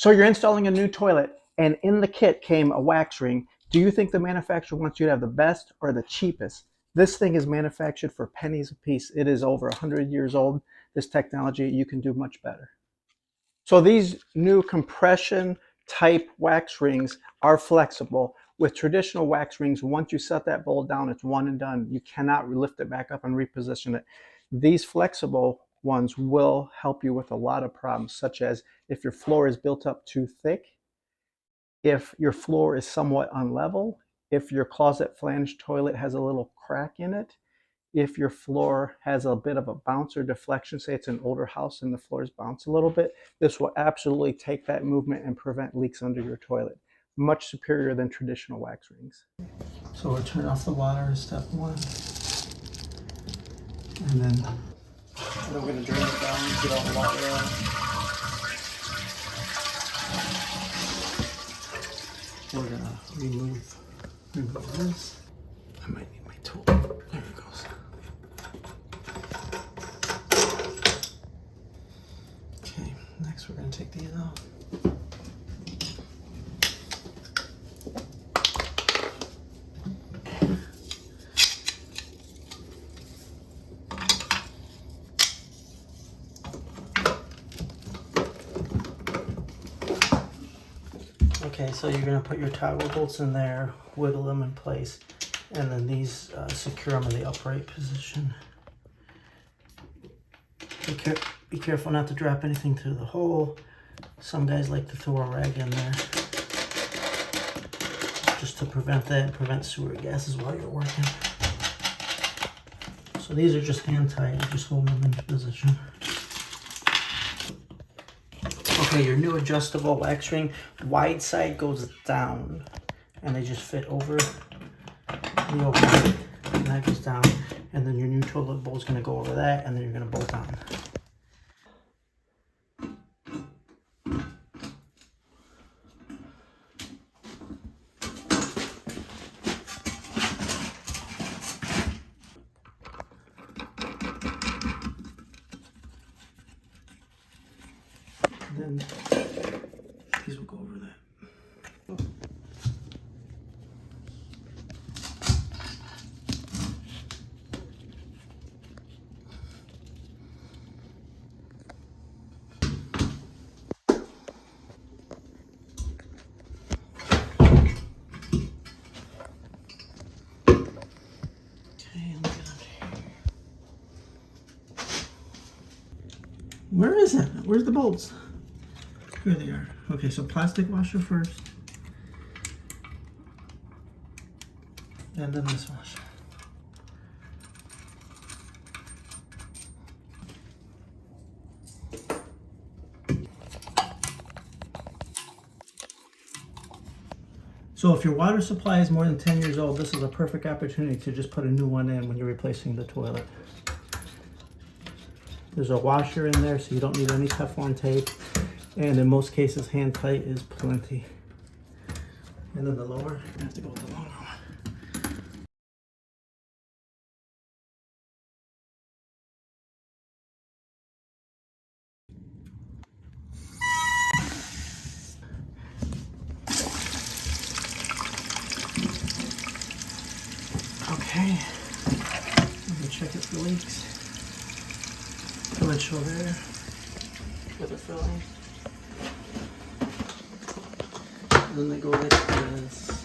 So you're installing a new toilet, and in the kit came a wax ring. Do you think the manufacturer wants you to have the best or the cheapest? This thing is manufactured for pennies a piece. It is over 100 years old. This technology, you can do much better. So these new compression type wax rings are flexible. With traditional wax rings, once you set that bowl down, it's one and done. You cannot lift it back up and reposition it. These flexible ones will help you with a lot of problems, such as if your floor is built up too thick, if your floor is somewhat unlevel, if your closet flange toilet has a little crack in it, if your floor has a bit of a bounce or deflection, say it's an older house and the floors bounce a little bit, this will absolutely take that movement and prevent leaks under your toilet. Much superior than traditional wax rings. So we'll turn off the water is step one. And then we're going to drain it down and get all the water out. We're going to remove this. I might need my tool. There it goes. Okay, next we're going to take these out. Okay, so you're going to put your toggle bolts in there, wiggle them in place, and then these secure them in the upright position. Be careful not to drop anything through the hole. Some guys like to throw a rag in there just to prevent that and prevent sewer gases while you're working. So these are just hand tight, you just hold them into position. Okay, your new adjustable wax ring, wide side goes down, and they just fit over the opening, and that goes down, and then your new toilet bowl is going to go over that, and then you're going to bolt on. And then these will go over that. Okay, look at it. Where is it? Where's the bolts? Here they are. Okay, so plastic washer first. And then this washer. So if your water supply is more than 10 years old, this is a perfect opportunity to just put a new one in when you're replacing the toilet. There's a washer in there, so you don't need any Teflon tape. And in most cases, hand tight is plenty. And then the lower, you have to go with the longer one. Okay, let me check it for leaks. Fillet over there for the filling. And then they go like this.